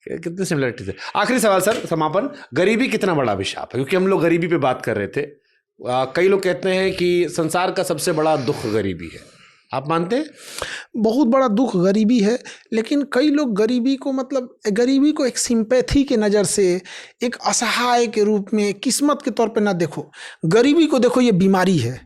कितने सिमिलरिटीज है। आखिरी सवाल सर, समापन, गरीबी कितना बड़ा अभिशाप है? क्योंकि हम लोग गरीबी पे बात कर रहे थे। कई लोग कहते हैं कि संसार का सबसे बड़ा दुख गरीबी है, आप मानते हैं? बहुत बड़ा दुख गरीबी है, लेकिन कई लोग गरीबी को गरीबी को एक सिंपैथी के नज़र से, एक असहाय के रूप में, किस्मत के तौर पे ना देखो। गरीबी को देखो ये बीमारी है,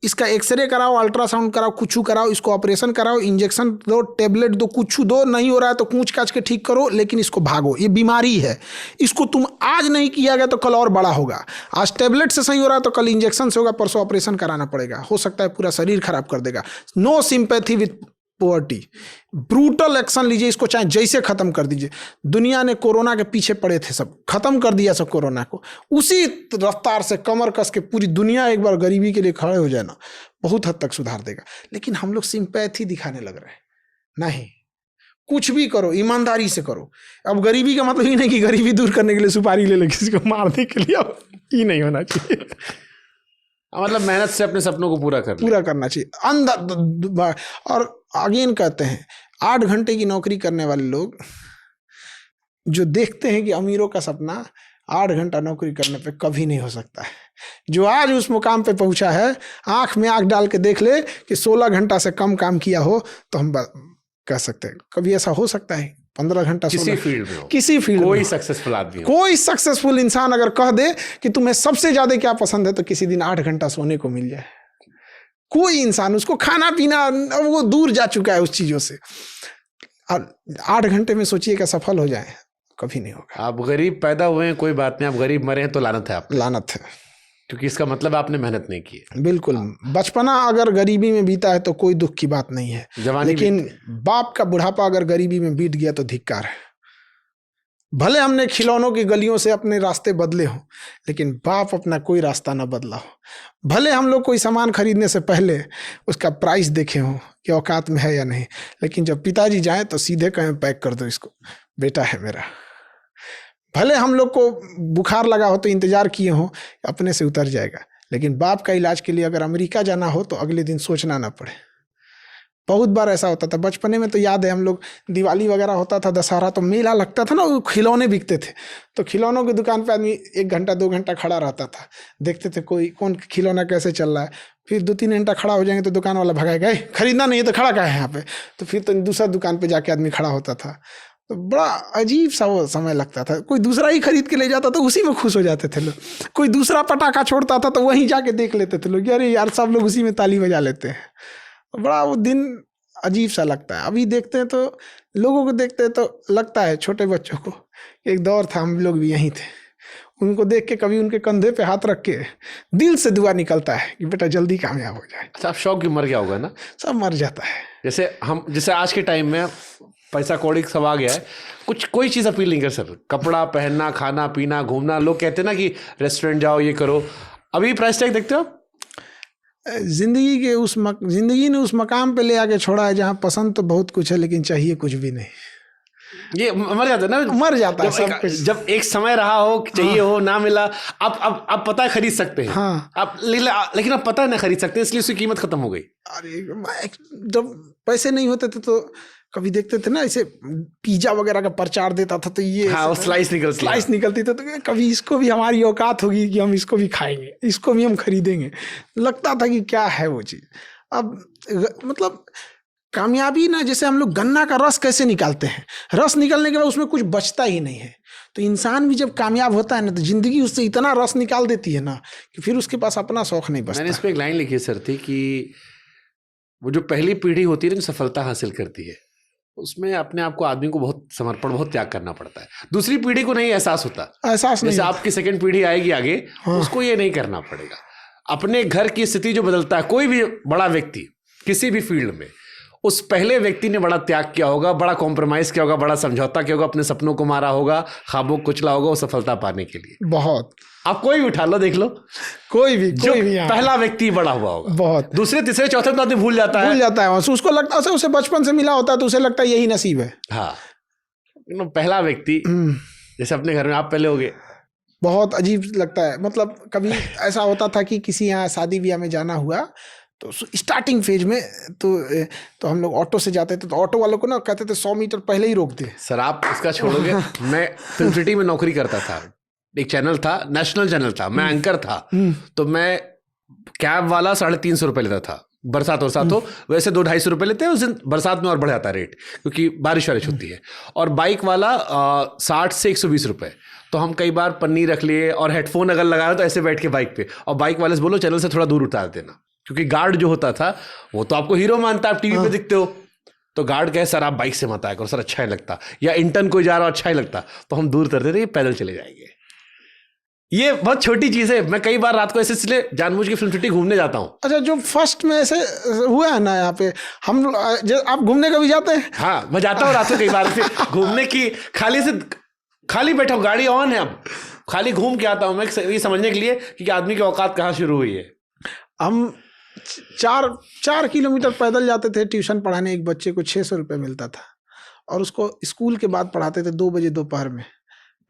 इसका एक्सरे कराओ, अल्ट्रासाउंड कराओ, कुछ कराओ, इसको ऑपरेशन कराओ, इंजेक्शन दो, टेबलेट दो, कुछ दो, नहीं हो रहा है तो कूच काच के ठीक करो, लेकिन इसको भागो। ये बीमारी है, इसको तुम आज नहीं किया गया तो कल और बड़ा होगा। आज टेबलेट से सही हो रहा है तो कल इंजेक्शन से होगा, परसों ऑपरेशन कराना पड़ेगा, हो सकता है पूरा शरीर खराब कर देगा। No sympathy with poverty, brutal action लीजिए, इसको चाहे जैसे खत्म कर दीजिए। दुनिया ने कोरोना के पीछे पड़े थे, सब खत्म कर दिया सब कोरोना को। उसी रफ्तार से कमर कस के पूरी दुनिया एक बार गरीबी के लिए खड़े हो जाए ना, बहुत हद तक सुधार देगा। लेकिन हम लोग सिंपैथी दिखाने लग रहे हैं। नहीं, कुछ भी करो ईमानदारी से करो। अब गरीबी का मतलब ही नहीं कि गरीबी दूर करने के लिए सुपारी ले ले किसी को मारने के लिए, अब ये नहीं होना चाहिए। मतलब मेहनत से अपने सपनों को पूरा करना चाहिए अंदर। और अगेन कहते हैं, 8 घंटे की नौकरी करने वाले लोग जो देखते हैं कि अमीरों का सपना 8 घंटा नौकरी करने पे कभी नहीं हो सकता है। जो आज उस मुकाम पे पहुंचा है, आंख में आंख डाल के देख ले कि 16 घंटा से कम काम किया हो तो हम कह सकते हैं कभी ऐसा हो सकता है। 15 घंटा किसी फील्ड में हो, किसी फील्ड कोई में सक्सेसफुल आदमी हो, कोई सक्सेसफुल इंसान अगर कह दे कि तुम्हें सबसे ज्यादा क्या पसंद है, तो किसी दिन 8 घंटा सोने को मिल जाए। कोई इंसान, उसको खाना पीना, वो दूर जा चुका है उस चीजों से। और 8 घंटे में सोचिए कि सफल हो जाए, कभी नहीं होगा। आप गरीब पैदा हुए हैं कोई बात नहीं, आप गरीब मरे हैं तो लानत है, आप लानत है, क्योंकि इसका मतलब आपने मेहनत नहीं की है। बिल्कुल। बचपना अगर गरीबी में बीता है तो कोई दुख की बात नहीं है, लेकिन बाप का बुढ़ापा अगर गरीबी में बीत गया तो धिक्कार है। भले हमने खिलौनों की गलियों से अपने रास्ते बदले हों, लेकिन बाप अपना कोई रास्ता ना बदला हो। भले हम लोग कोई सामान खरीदने से पहले उसका प्राइस देखे हों कि औकात में है या नहीं, लेकिन जब पिताजी जाएं तो सीधे कहें पैक कर दो इसको, बेटा है मेरा। भले हम लोग को बुखार लगा हो तो इंतजार किए हों अपने से उतर जाएगा, लेकिन बाप का इलाज के लिए अगर अमेरिका जाना हो तो अगले दिन सोचना ना पड़े। बहुत बार ऐसा होता था बचपने में, तो याद है हम लोग दिवाली वगैरह होता था, दशहरा, तो मेला लगता था ना, वो खिलौने बिकते थे, तो खिलौनों की दुकान पे आदमी 1 घंटा 2 घंटा खड़ा रहता था, देखते थे कौन खिलौना कैसे चल रहा है। फिर 2-3 घंटा खड़ा हो जाएंगे तो दुकान वाला भगाएगा, खरीदना नहीं है तो खड़ा क्या है यहाँ पे, तो फिर तो दूसरा दुकान पे जाके आदमी खड़ा होता था। तो बड़ा अजीब सा वो समय लगता था। कोई दूसरा ही खरीद के ले जाता तो उसी में खुश हो जाते थे लोग। कोई दूसरा पटाखा छोड़ता था तो वहीं जाके देख लेते थे लोग, अरे यार सब लोग उसी में ताली बजा लेते हैं। बड़ा वो दिन अजीब सा लगता है। अभी देखते हैं तो लोगों को देखते हैं तो लगता है, छोटे बच्चों को, एक दौर था हम लोग भी यहीं थे, उनको देख के कभी उनके कंधे पे हाथ रख के दिल से दुआ निकलता है कि बेटा जल्दी कामयाब हो जाए। अच्छा, आप शौक भी मर गया होगा ना? सब मर जाता है। जैसे आज के टाइम में पैसा कौड़ी सब आ गया है, कोई चीज़ अपील नहीं कर सकता। कपड़ा पहनना, खाना पीना, घूमना, लोग कहते हैं ना कि रेस्टोरेंट जाओ, ये करो। अभी प्राइस टैग देखते हो? जिंदगी ने उस मकाम पे ले आके छोड़ा है जहाँ पसंद तो बहुत कुछ है लेकिन चाहिए कुछ भी नहीं। ये मर जाता है ना, मर जाता है सब कुछ। जब एक समय रहा हो, चाहिए हो, ना मिला, अब पता है खरीद सकते हैं। हाँ, लेकिन अब पता है ना खरीद सकते हैं, इसलिए उसकी कीमत खत्म हो गई। अरे जब पैसे नहीं होते थे तो कभी देखते थे ना, ऐसे पिज्जा वगैरह का प्रचार देता था तो ये हाँ, स्लाइस निकलती थी, तो कभी इसको भी हमारी औकात होगी कि हम इसको भी खाएंगे, इसको भी हम खरीदेंगे। लगता था कि क्या है वो चीज़। अब मतलब कामयाबी ना, जैसे हम लोग गन्ना का रस कैसे निकालते हैं, रस निकलने के बाद उसमें कुछ बचता ही नहीं है, तो इंसान भी जब कामयाब होता है ना तो जिंदगी उससे इतना रस निकाल देती है ना कि फिर उसके पास अपना शौक नहीं बचता। मैंने इस पर एक लाइन लिखी सर थी कि वो जो पहली पीढ़ी होती है ना, सफलता हासिल करती है, उसमें अपने आप को, आदमी को बहुत समर्पण, बहुत त्याग करना पड़ता है। दूसरी पीढ़ी को नहीं एहसास होता, जैसे आपकी सेकंड पीढ़ी आएगी आगे, उसको ये नहीं करना पड़ेगा। अपने घर की स्थिति जो बदलता है, कोई भी बड़ा व्यक्ति किसी भी फील्ड में, उस पहले व्यक्ति ने बड़ा त्याग किया होगा, बड़ा कॉम्प्रोमाइज किया होगा, बड़ा समझौता किया होगा, अपने सपनों को मारा होगा, ख्वाबों को कुचला होगा वो सफलता पाने के लिए। बहुत, आप कोई भी उठा लो, देख लो, कोई भी पहला व्यक्ति बड़ा हुआ होगा, बहुत दूसरे तीसरे चौथे में आदमी भूल जाता है, उसको लगता है उसे बचपन से मिला होता है तो उसे लगता है यही नसीब है। हाँ, पहला व्यक्ति, जैसे अपने घर में आप पहले हो गए, बहुत अजीब लगता है। मतलब कभी ऐसा होता था कि किसी यहाँ शादी ब्याह में जाना हुआ तो स्टार्टिंग फेज में तो हम लोग ऑटो से जाते थे, तो ऑटो वालों को ना कहते थे 100 मीटर पहले ही रोक दे। सर आप इसका छोड़ोगे, मैं फिल्म सिटी में नौकरी करता था, एक चैनल था, नेशनल चैनल था, मैं एंकर था, तो मैं कैब वाला 350 रुपये लेता था, बरसात हो, वैसे 200-250 रुपये लेते हैं उस दिन, बरसात में और बढ़ जाता है रेट क्योंकि बारिश वारिश होती है, और बाइक वाला 60 से 120 रुपये। तो हम कई बार पन्नी रख लिए और हेडफोन अगर लगाया तो ऐसे बैठ के बाइक पे, और बाइक वाले से बोलो चैनल से थोड़ा दूर उतार देना, क्योंकि गार्ड जो होता था वो तो आपको हीरो मानता है, आप टीवी पे दिखते हो, तो गार्ड कहे सर आप बाइक से मत आया करो सर, अच्छा ही लगता, या इंटर्न कोई जा रहा हो अच्छा ही लगता, तो हम दूर करते थे, ये पैदल चले जाएंगे। ये बहुत छोटी चीज है, मैं कई बार रात को ऐसे इसलिए जानबूझ के फिल्म सिटी घूमने जाता हूँ। अच्छा, जो फर्स्ट में ऐसे हुआ है ना यहाँ पे, हम आप घूमने कभी जाते हैं? हाँ मैं जाता हूँ रात को कई बार से घूमने की, खाली बैठा हूँ, गाड़ी ऑन है, अब खाली घूम के आता हूँ मैं, ये समझने के लिए कि आदमी की औकात कहाँ शुरू हुई है। हम 4 किलोमीटर पैदल जाते थे ट्यूशन पढ़ाने, एक बच्चे को 600 रुपये मिलता था, और उसको स्कूल के बाद पढ़ाते थे 2 बजे दोपहर में,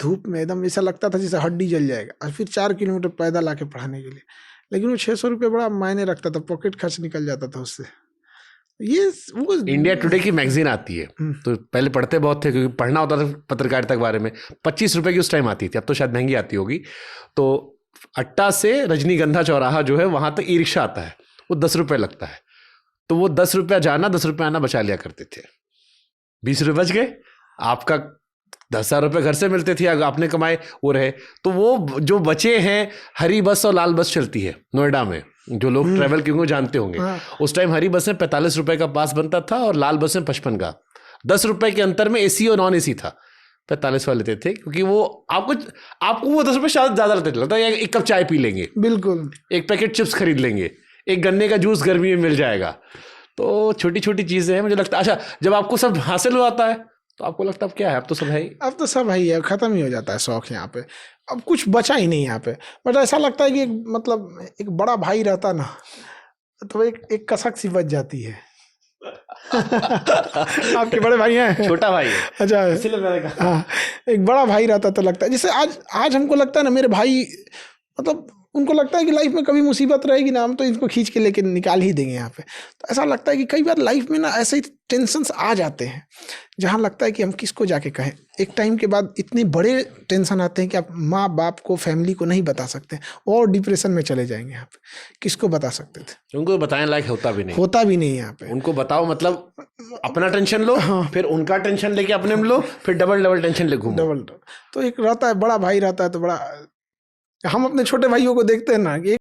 धूप में एकदम ऐसा लगता था जैसे हड्डी जल जाएगा, और फिर 4 किलोमीटर पैदल आके पढ़ाने के लिए, लेकिन वो 600 रुपये बड़ा मायने रखता था, पॉकेट खर्च निकल जाता था उससे। ये वो इंडिया टुडे की मैगजीन आती है, तो पहले पढ़ते बहुत थे क्योंकि पढ़ना होता था पत्रकारिता के बारे में, 25 रुपये की उस टाइम आती थी, अब तो शायद महंगी आती होगी। तो अट्टा से रजनीगंधा चौराहा जो है वहाँ तक ई रिक्शा आता है, वो 10 रुपये लगता है, तो वो 10 रुपया जाना 10 रुपये आना बचा लिया करते थे, 20 रुपये बच गए, आपका 10,000 रुपये घर से मिलते थे, आपने कमाए वो रहे, तो वो जो बचे हैं, हरी बस और लाल बस चलती है नोएडा में, जो लोग ट्रैवल क्यों जानते होंगे, उस टाइम हरी बस में 45 रुपये का पास बनता था और लाल बस में 55 का, 10 रुपये के अंतर में एसी और नॉन एसी था, 45 वाले लेते थे, क्योंकि वो आपको वो 10 रुपये शायद ज़्यादा लगता है, एक कप चाय पी लेंगे, बिल्कुल, एक पैकेट चिप्स खरीद लेंगे, एक गन्ने का जूस गर्मी में मिल जाएगा, तो छोटी छोटी चीज़ें हैं मुझे लगता है। अच्छा, जब आपको सब हासिल हो जाता है तो आपको लगता है अब क्या है, अब तो सब है ही, अब तो सब है ही है, ख़त्म ही हो जाता है शौक यहाँ पे, अब कुछ बचा ही नहीं यहाँ पे। बट ऐसा लगता है कि मतलब एक बड़ा भाई रहता ना, तो एक कसक सी बच जाती है। आपके बड़े भाई हैं? छोटा भाई है। अच्छा, इसलिए मैंने कहा हाँ, एक बड़ा भाई रहता तो लगता है, जैसे आज हमको लगता है ना, मेरे भाई मतलब उनको लगता है कि लाइफ में कभी मुसीबत रहेगी ना, हम तो इनको खींच के लेके निकाल ही देंगे यहाँ पे। तो ऐसा लगता है कि कई बार लाइफ में ना ऐसे ही टेंशन्स आ जाते हैं जहाँ लगता है कि हम किसको जाके कहें। एक टाइम के बाद इतने बड़े टेंशन आते हैं कि आप माँ बाप को, फैमिली को नहीं बता सकते, और डिप्रेशन में चले जाएंगे यहाँ पे। किसको बता सकते थे? उनको बताने लायक होता भी नहीं यहाँ पे। उनको बताओ मतलब अपना टेंशन लो, हाँ, फिर उनका टेंशन लेके अपने में लो, फिर डबल टेंशन ले घूमो। तो एक रहता है, बड़ा भाई रहता है तो बड़ा, हम अपने छोटे भाइयों को देखते हैं ना कि